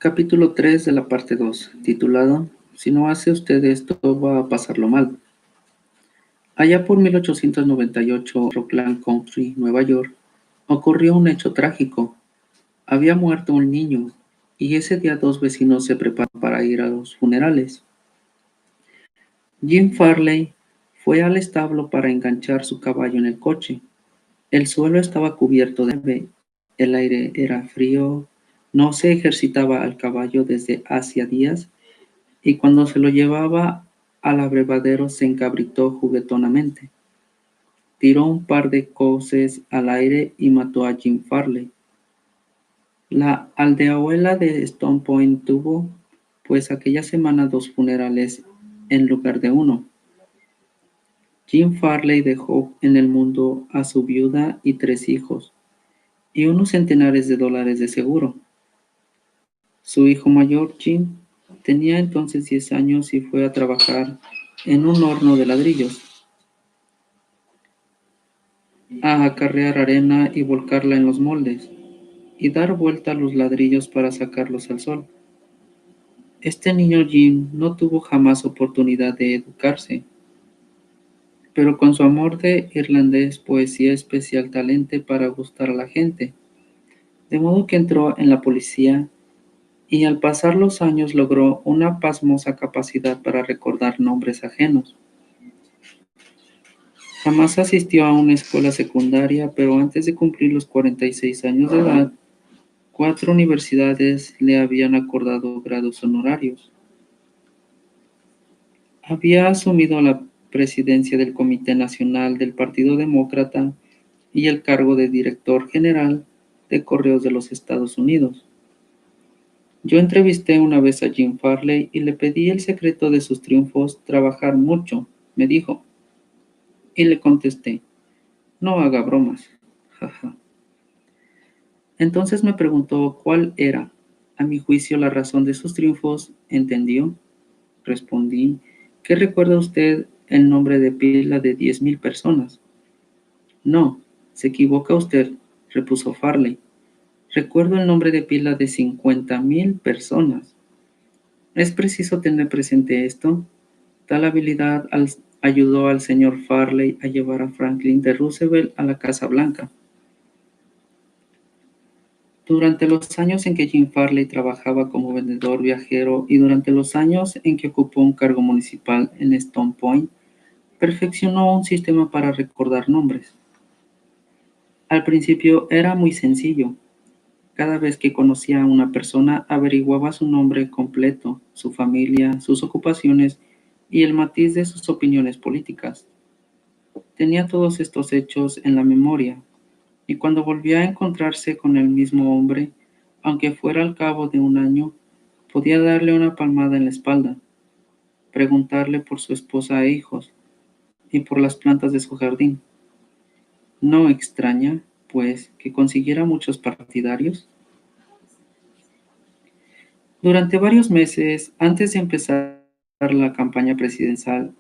Capítulo 3 de la parte 2, titulado Si no hace usted esto, va a pasarlo mal. Allá por 1898, en Rockland Country, Nueva York, ocurrió un hecho trágico. Había muerto un niño, y ese día dos vecinos se prepararon para ir a los funerales. Jim Farley fue al establo para enganchar su caballo en el coche. El suelo estaba cubierto de nieve, el aire era frío, no se ejercitaba al caballo desde hacía días, y cuando se lo llevaba al abrevadero se encabritó juguetonamente. Tiró un par de coces al aire y mató a Jim Farley. La aldeabuela de Stone Point tuvo, pues aquella semana, dos funerales en lugar de uno. Jim Farley dejó en el mundo a su viuda y tres hijos, y unos centenares de dólares de seguro. Su hijo mayor, Jim, tenía entonces 10 años y fue a trabajar en un horno de ladrillos, a acarrear arena y volcarla en los moldes, y dar vuelta a los ladrillos para sacarlos al sol. Este niño Jim no tuvo jamás oportunidad de educarse, pero con su amor de irlandés, poesía, especial talento para gustar a la gente, de modo que entró en la policía y al pasar los años logró una pasmosa capacidad para recordar nombres ajenos. Jamás asistió a una escuela secundaria, pero antes de cumplir los 46 años de edad, 4 universidades le habían acordado grados honorarios. Había asumido la presidencia del Comité Nacional del Partido Demócrata y el cargo de director general de Correos de los Estados Unidos. Yo entrevisté una vez a Jim Farley y le pedí el secreto de sus triunfos: trabajar mucho, me dijo. Y le contesté: no haga bromas, jaja. Entonces me preguntó cuál era, a mi juicio, la razón de sus triunfos. ¿Entendió? Respondí: ¿qué recuerda usted el nombre de pila de 10,000 personas? No, se equivoca usted, repuso Farley. Recuerdo el nombre de pila de 50,000 personas. ¿Es preciso tener presente esto? Tal habilidad ayudó al señor Farley a llevar a Franklin D. Roosevelt a la Casa Blanca. Durante los años en que Jim Farley trabajaba como vendedor viajero y durante los años en que ocupó un cargo municipal en Stone Point, perfeccionó un sistema para recordar nombres. Al principio era muy sencillo. Cada vez que conocía a una persona, averiguaba su nombre completo, su familia, sus ocupaciones y el matiz de sus opiniones políticas. Tenía todos estos hechos en la memoria, y cuando volvía a encontrarse con el mismo hombre, aunque fuera al cabo de un año, podía darle una palmada en la espalda, preguntarle por su esposa e hijos, y por las plantas de su jardín. No extraña, pues, que consiguiera muchos partidarios. Durante varios meses, antes de empezar la campaña presidencial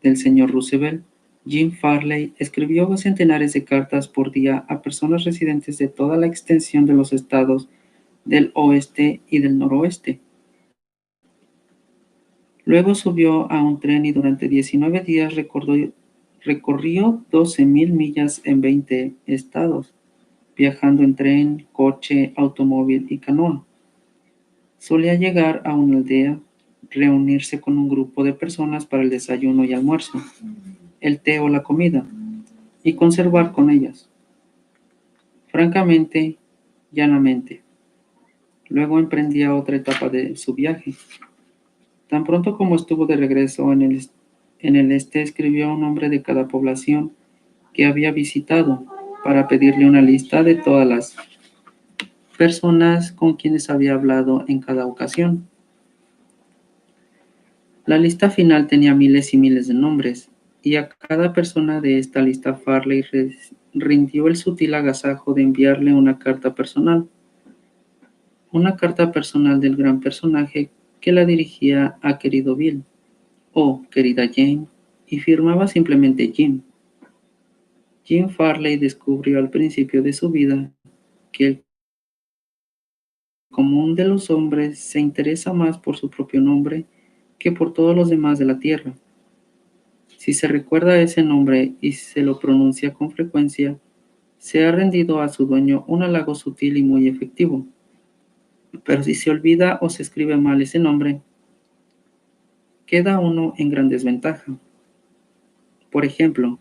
del señor Roosevelt, Jim Farley escribió centenares de cartas por día a personas residentes de toda la extensión de los estados del oeste y del noroeste. Luego subió a un tren y durante 19 días recorrió 12,000 millas en 20 estados, viajando en tren, coche, automóvil y canoa. Solía llegar a una aldea, reunirse con un grupo de personas para el desayuno y almuerzo, el té o la comida, y conservar con ellas. Francamente, llanamente. Luego emprendía otra etapa de su viaje. Tan pronto como estuvo de regreso en el este, escribió un nombre de cada población que había visitado para pedirle una lista de todas las personas con quienes había hablado en cada ocasión. La lista final tenía miles y miles de nombres, y a cada persona de esta lista Farley rindió el sutil agasajo de enviarle una carta personal del gran personaje que la dirigía a querido Bill o querida Jane, y firmaba simplemente Jim. Jim Farley descubrió al principio de su vida que el común de los hombres se interesa más por su propio nombre que por todos los demás de la tierra. Si se recuerda ese nombre y se lo pronuncia con frecuencia, se ha rendido a su dueño un halago sutil y muy efectivo. Pero si se olvida o se escribe mal ese nombre, queda uno en gran desventaja. Por ejemplo,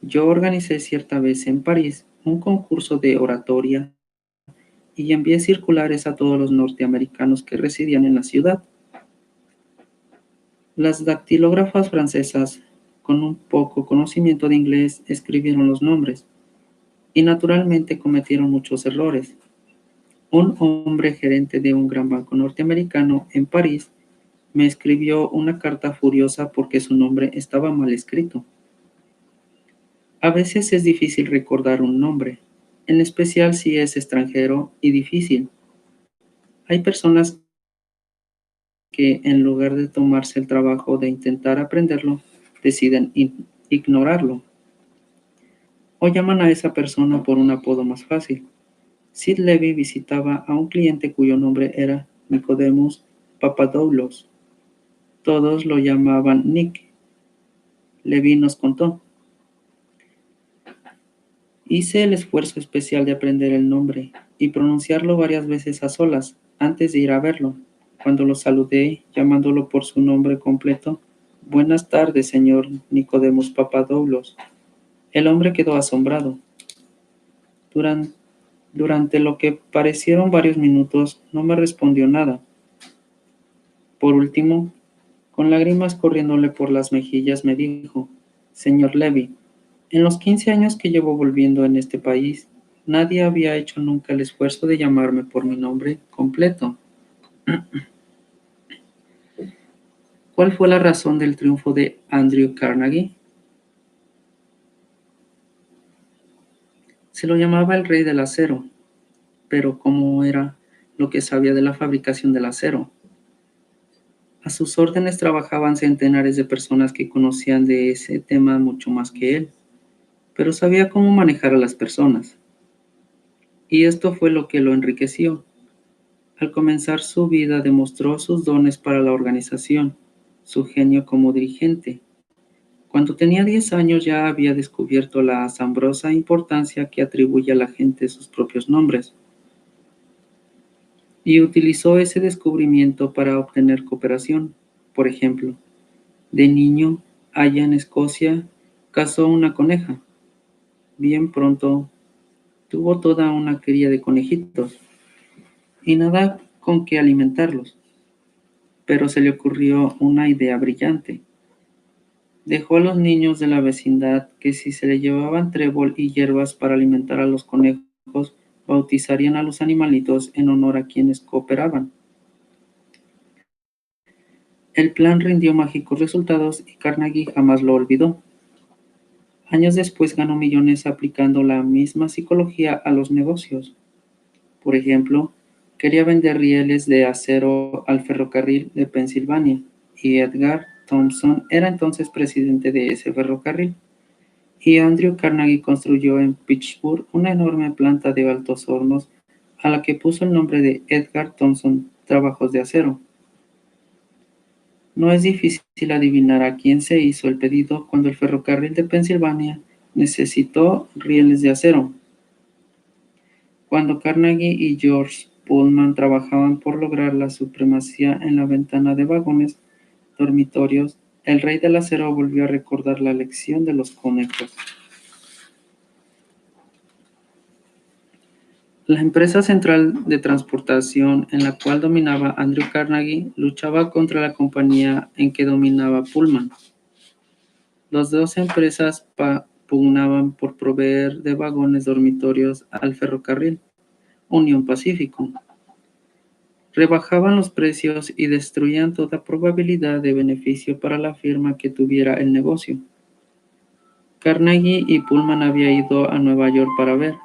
yo organicé cierta vez en París un concurso de oratoria y envié circulares a todos los norteamericanos que residían en la ciudad. Las dactilógrafas francesas, con un poco conocimiento de inglés, escribieron los nombres y naturalmente cometieron muchos errores. Un hombre gerente de un gran banco norteamericano en París me escribió una carta furiosa porque su nombre estaba mal escrito. A veces es difícil recordar un nombre, en especial si es extranjero y difícil. Hay personas que en lugar de tomarse el trabajo de intentar aprenderlo, deciden ignorarlo o llaman a esa persona por un apodo más fácil. Sid Levy visitaba a un cliente cuyo nombre era Nicodemus Papadopoulos. Todos lo llamaban Nick. Levy nos contó: hice el esfuerzo especial de aprender el nombre y pronunciarlo varias veces a solas antes de ir a verlo. Cuando lo saludé, llamándolo por su nombre completo: buenas tardes, señor Nicodemus Papadopoulos. El hombre quedó asombrado. Durante lo que parecieron varios minutos, no me respondió nada. Por último, con lágrimas corriéndole por las mejillas, me dijo: señor Levy, en los 15 años que llevo volviendo en este país, nadie había hecho nunca el esfuerzo de llamarme por mi nombre completo. ¿Cuál fue la razón del triunfo de Andrew Carnegie? Se lo llamaba el rey del acero, pero ¿cómo era lo que sabía de la fabricación del acero? A sus órdenes trabajaban centenares de personas que conocían de ese tema mucho más que él, pero sabía cómo manejar a las personas. Y esto fue lo que lo enriqueció. Al comenzar su vida demostró sus dones para la organización, su genio como dirigente. Cuando tenía 10 años ya había descubierto la asombrosa importancia que atribuye a la gente sus propios nombres, y utilizó ese descubrimiento para obtener cooperación. Por ejemplo, de niño, allá en Escocia, cazó una coneja. Bien pronto tuvo toda una cría de conejitos y nada con qué alimentarlos. Pero se le ocurrió una idea brillante. Dejó a los niños de la vecindad que si se le llevaban trébol y hierbas para alimentar a los conejos, bautizarían a los animalitos en honor a quienes cooperaban. El plan rindió mágicos resultados y Carnegie jamás lo olvidó. Años después ganó millones aplicando la misma psicología a los negocios. Por ejemplo, quería vender rieles de acero al ferrocarril de Pensilvania, y Edgar Thomson era entonces presidente de ese ferrocarril. Y Andrew Carnegie construyó en Pittsburgh una enorme planta de altos hornos a la que puso el nombre de Edgar Thomson Trabajos de Acero. No es difícil adivinar a quién se hizo el pedido cuando el ferrocarril de Pensilvania necesitó rieles de acero. Cuando Carnegie y George Pullman trabajaban por lograr la supremacía en la venta de vagones dormitorios, el rey del acero volvió a recordar la lección de los conejos. La empresa central de transportación, en la cual dominaba Andrew Carnegie, luchaba contra la compañía en que dominaba Pullman. Las dos empresas pugnaban por proveer de vagones dormitorios al ferrocarril Union Pacífico. Rebajaban los precios y destruían toda probabilidad de beneficio para la firma que tuviera el negocio. Carnegie y Pullman habían ido a Nueva York para ver,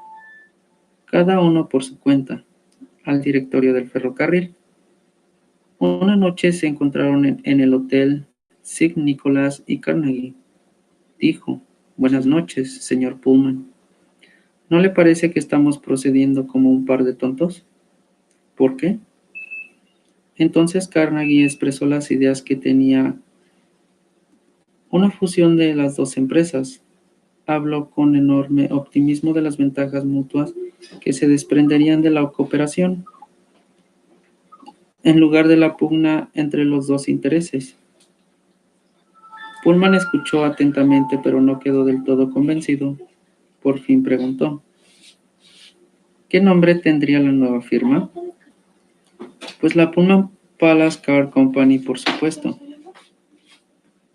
cada uno por su cuenta, al directorio del ferrocarril. Una noche se encontraron en el hotel St. Nicholas y Carnegie dijo: buenas noches, señor Pullman. ¿No le parece que estamos procediendo como un par de tontos? ¿Por qué? Entonces Carnegie expresó las ideas que tenía una fusión de las dos empresas. Habló con enorme optimismo de las ventajas mutuas que se desprenderían de la cooperación, en lugar de la pugna entre los dos intereses. Pullman escuchó atentamente, pero no quedó del todo convencido. Por fin preguntó: ¿qué nombre tendría la nueva firma? Pues la Pullman Palace Car Company, por supuesto.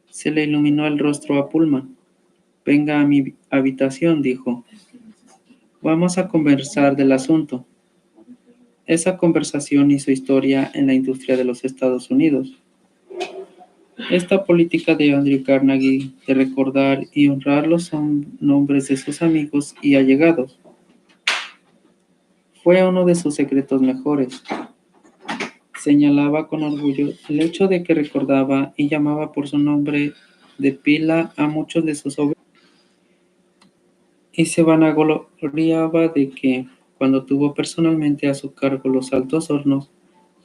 Se le iluminó el rostro a Pullman. Venga a mi habitación, dijo. Vamos a conversar del asunto. Esa conversación hizo historia en la industria de los Estados Unidos. Esta política de Andrew Carnegie de recordar y honrar los nombres de sus amigos y allegados fue uno de sus secretos mejores. Señalaba con orgullo el hecho de que recordaba y llamaba por su nombre de pila a muchos de sus obreros, y se vanagloriaba de que, cuando tuvo personalmente a su cargo los altos hornos,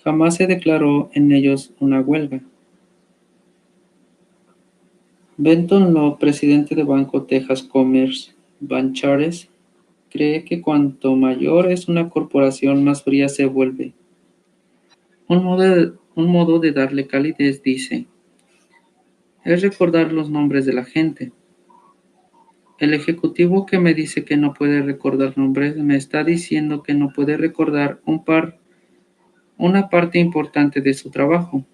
jamás se declaró en ellos una huelga. Benton Law, presidente de Banco Texas Commerce Banchares, cree que cuanto mayor es una corporación, más fría se vuelve. Un modo de darle calidez, dice, es recordar los nombres de la gente. El ejecutivo que me dice que no puede recordar nombres me está diciendo que no puede recordar una parte importante de su trabajo,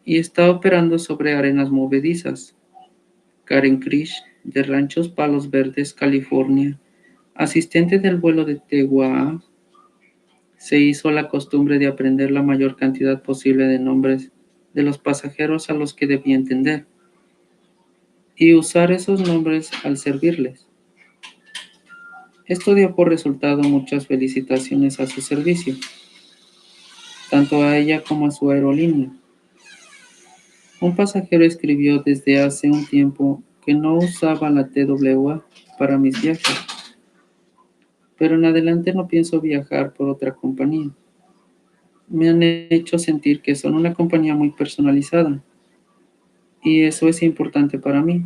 y está operando sobre arenas movedizas. Karen Krish, de Ranchos Palos Verdes, California, asistente del vuelo de TWA, se hizo la costumbre de aprender la mayor cantidad posible de nombres de los pasajeros a los que debía entender, y usar esos nombres al servirles. Esto dio por resultado muchas felicitaciones a su servicio, tanto a ella como a su aerolínea. Un pasajero escribió desde hace un tiempo que no usaba la TWA para mis viajes, pero en adelante no pienso viajar por otra compañía. Me han hecho sentir que son una compañía muy personalizada, y eso es importante para mí.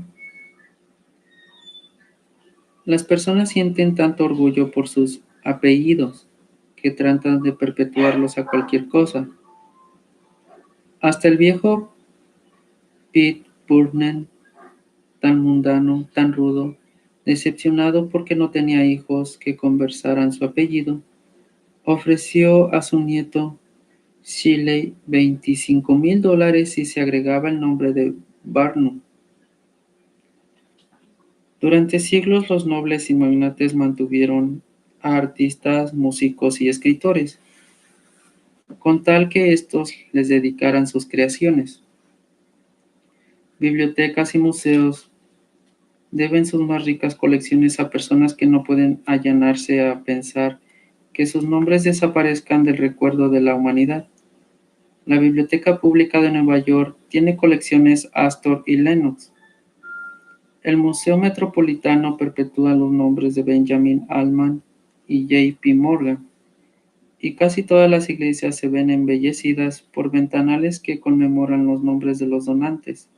Las personas sienten tanto orgullo por sus apellidos que tratan de perpetuarlos a cualquier cosa. Hasta el viejo Pete Burnett, tan mundano, tan rudo, decepcionado porque no tenía hijos que conversaran su apellido, ofreció a su nieto Shelley $25,000 si se agregaba el nombre de Barnum. Durante siglos los nobles y magnates mantuvieron a artistas, músicos y escritores, con tal que éstos les dedicaran sus creaciones. Bibliotecas y museos deben sus más ricas colecciones a personas que no pueden allanarse a pensar que sus nombres desaparezcan del recuerdo de la humanidad. La Biblioteca Pública de Nueva York tiene colecciones Astor y Lenox. El Museo Metropolitano perpetúa los nombres de Benjamin Altman y J. P. Morgan, y casi todas las iglesias se ven embellecidas por ventanales que conmemoran los nombres de los donantes.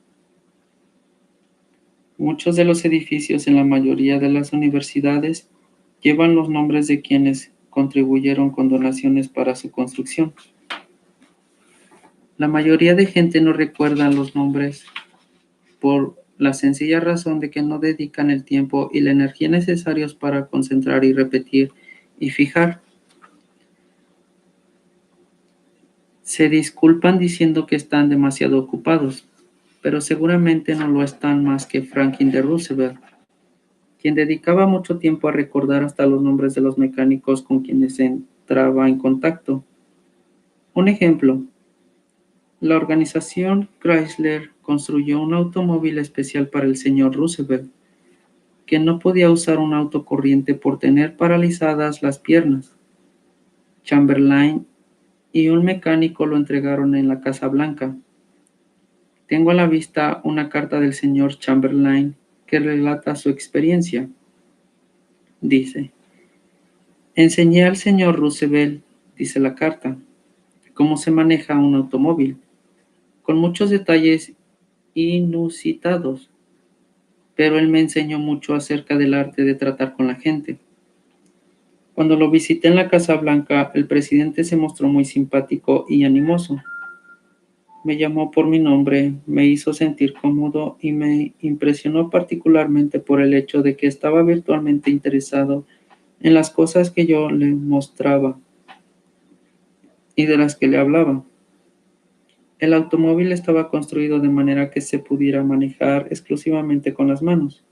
Muchos de los edificios en la mayoría de las universidades llevan los nombres de quienes contribuyeron con donaciones para su construcción. La mayoría de gente no recuerda los nombres por la sencilla razón de que no dedican el tiempo y la energía necesarios para concentrar y repetir y fijar. Se disculpan diciendo que están demasiado ocupados, pero seguramente no lo están más que Franklin D. Roosevelt, quien dedicaba mucho tiempo a recordar hasta los nombres de los mecánicos con quienes entraba en contacto. Un ejemplo: la organización Chrysler construyó un automóvil especial para el señor Roosevelt, que no podía usar un auto corriente por tener paralizadas las piernas. Chamberlain y un mecánico lo entregaron en la Casa Blanca. Tengo a la vista una carta del señor Chamberlain que relata su experiencia. Dice: enseñé al señor Roosevelt dice la carta, cómo se maneja un automóvil, con muchos detalles inusitados, pero él me enseñó mucho acerca del arte de tratar con la gente. Cuando lo visité en la Casa Blanca, el presidente se mostró muy simpático y animoso. Me llamó por mi nombre, me hizo sentir cómodo y me impresionó particularmente por el hecho de que estaba virtualmente interesado en las cosas que yo le mostraba y de las que le hablaba. El automóvil estaba construido de manera que se pudiera manejar exclusivamente con las manos.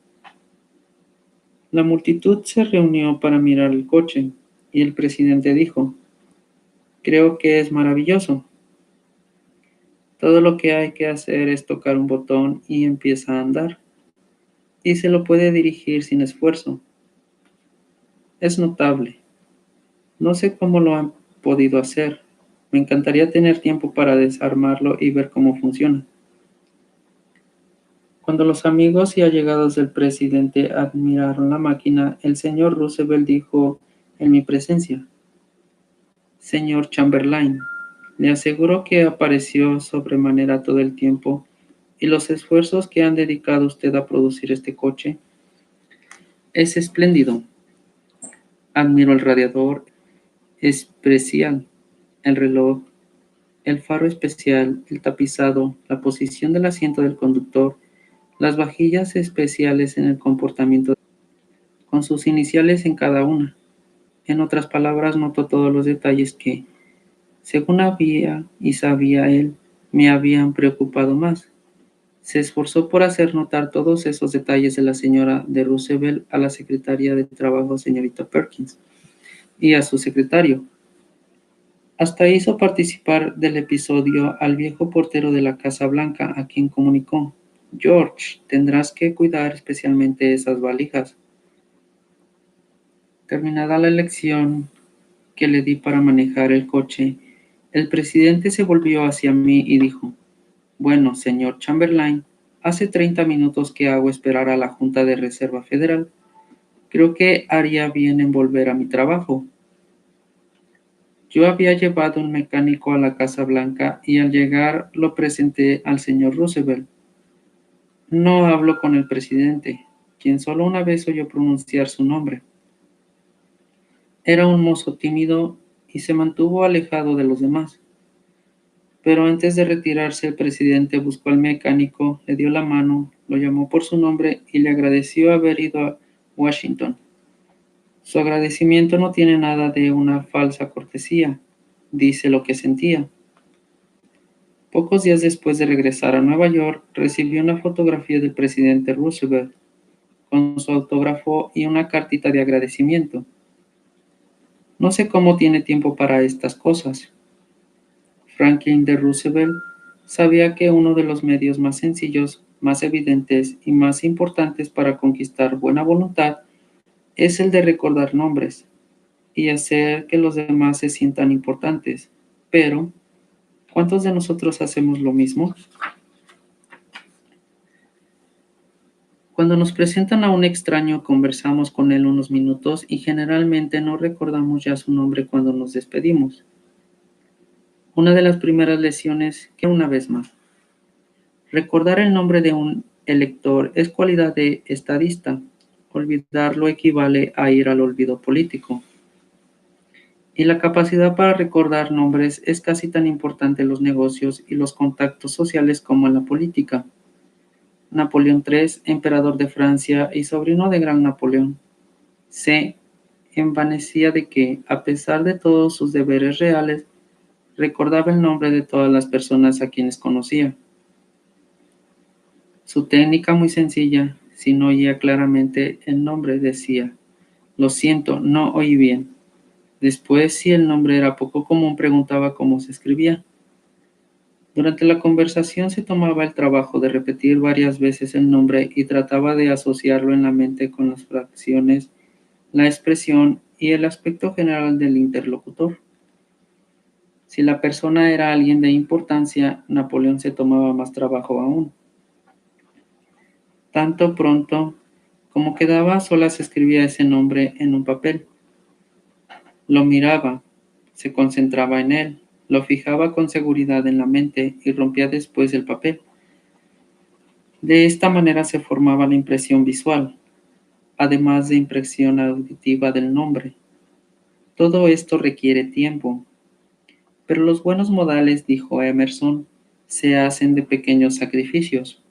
La multitud se reunió para mirar el coche y el presidente dijo: "Creo que es maravilloso. Todo lo que hay que hacer es tocar un botón y empieza a andar, y se lo puede dirigir sin esfuerzo. Es notable. No sé cómo lo han podido hacer. Me encantaría tener tiempo para desarmarlo y ver cómo funciona". Cuando los amigos y allegados del presidente admiraron la máquina, el señor Roosevelt dijo en mi presencia: "Señor Chamberlain, le aseguro que aprecio sobremanera todo el tiempo y los esfuerzos que han dedicado usted a producir este coche. Es espléndido. Admiro el radiador especial, el reloj, el faro especial, el tapizado, la posición del asiento del conductor, las vajillas especiales en el comportamiento, con sus iniciales en cada una. En otras palabras, noto todos los detalles que, según había y sabía él, me habían preocupado más". Se esforzó por hacer notar todos esos detalles de la señora de Roosevelt a la secretaria de Trabajo, señorita Perkins, y a su secretario. Hasta hizo participar del episodio al viejo portero de la Casa Blanca, a quien comunicó: "George, tendrás que cuidar especialmente esas valijas". Terminada la lección que le di para manejar el coche, el presidente se volvió hacia mí y dijo: "Bueno, señor Chamberlain, hace 30 minutos que hago esperar a la Junta de Reserva Federal. Creo que haría bien en volver a mi trabajo". Yo había llevado un mecánico a la Casa Blanca y al llegar lo presenté al señor Roosevelt. No habló con el presidente, quien solo una vez oyó pronunciar su nombre. Era un mozo tímido y se mantuvo alejado de los demás. Pero antes de retirarse, el presidente buscó al mecánico, le dio la mano, lo llamó por su nombre y le agradeció haber ido a Washington. Su agradecimiento no tiene nada de una falsa cortesía, dice lo que sentía. Pocos días después de regresar a Nueva York, recibió una fotografía del presidente Roosevelt con su autógrafo y una cartita de agradecimiento. No sé cómo tiene tiempo para estas cosas. Franklin D. Roosevelt sabía que uno de los medios más sencillos, más evidentes y más importantes para conquistar buena voluntad es el de recordar nombres y hacer que los demás se sientan importantes. Pero, ¿cuántos de nosotros hacemos lo mismo? Cuando nos presentan a un extraño, conversamos con él unos minutos y generalmente no recordamos ya su nombre cuando nos despedimos. Una de las primeras lecciones que una vez más. Recordar el nombre de un elector es cualidad de estadista. Olvidarlo equivale a ir al olvido político. Y la capacidad para recordar nombres es casi tan importante en los negocios y los contactos sociales como en la política. Napoleón III, emperador de Francia y sobrino de Gran Napoleón, se envanecía de que, a pesar de todos sus deberes reales, recordaba el nombre de todas las personas a quienes conocía. Su técnica muy sencilla, si no oía claramente el nombre, decía: "Lo siento, no oí bien". Después, si el nombre era poco común, preguntaba cómo se escribía. Durante la conversación se tomaba el trabajo de repetir varias veces el nombre y trataba de asociarlo en la mente con las fracciones, la expresión y el aspecto general del interlocutor. Si la persona era alguien de importancia, Napoleón se tomaba más trabajo aún. Tanto pronto como quedaba a solas escribía ese nombre en un papel. Lo miraba, Se concentraba en él, lo fijaba con seguridad en la mente y rompía después el papel. De esta manera se formaba la impresión visual, además de impresión auditiva del nombre. Todo esto requiere tiempo, pero los buenos modales, dijo Emerson, se hacen de pequeños sacrificios.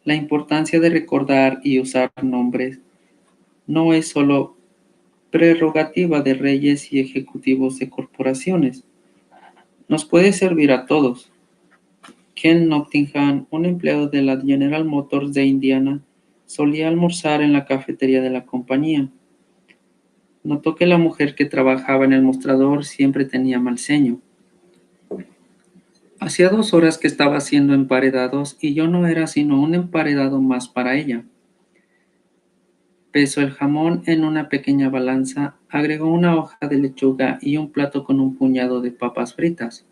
La importancia de recordar y usar nombres no es solo prerrogativa de reyes y ejecutivos de corporaciones. Nos puede servir a todos. Ken Nottingham, un empleado de la General Motors de Indiana, solía almorzar en la cafetería de la compañía. Notó que la mujer que trabajaba en el mostrador siempre tenía mal ceño. Hacía 2 horas que estaba haciendo emparedados y yo no era sino un emparedado más para ella. Pesó el jamón en una pequeña balanza, agregó una hoja de lechuga y un plato con un puñado de papas fritas.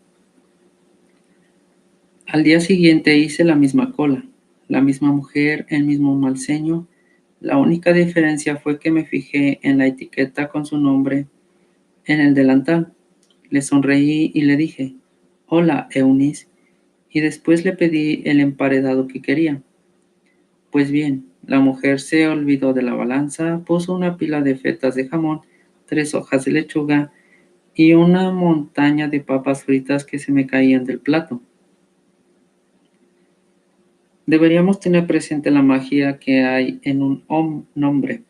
Al día siguiente hice la misma cola, la misma mujer, el mismo mal ceño. La única diferencia fue que me fijé en la etiqueta con su nombre en el delantal. Le sonreí y le dije, «Hola, Eunice», y después le pedí el emparedado que quería. Pues bien, la mujer se olvidó de la balanza, puso una pila de fetas de jamón, 3 hojas de lechuga y una montaña de papas fritas que se me caían del plato. Deberíamos tener presente la magia que hay en un nombre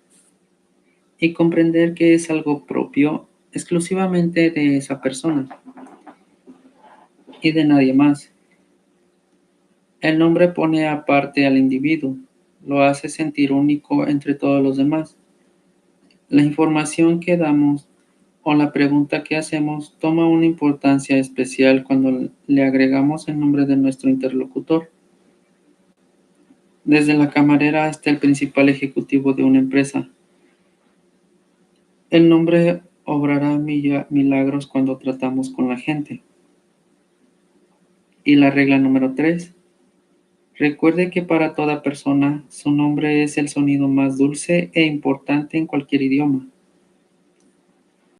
y comprender que es algo propio exclusivamente de esa persona y de nadie más. El nombre pone aparte al individuo, lo hace sentir único entre todos los demás. La información que damos o la pregunta que hacemos toma una importancia especial cuando le agregamos el nombre de nuestro interlocutor. Desde la camarera hasta el principal ejecutivo de una empresa. El nombre obrará milagros cuando tratamos con la gente. Y la regla número 3. Recuerde que para toda persona, su nombre es el sonido más dulce e importante en cualquier idioma.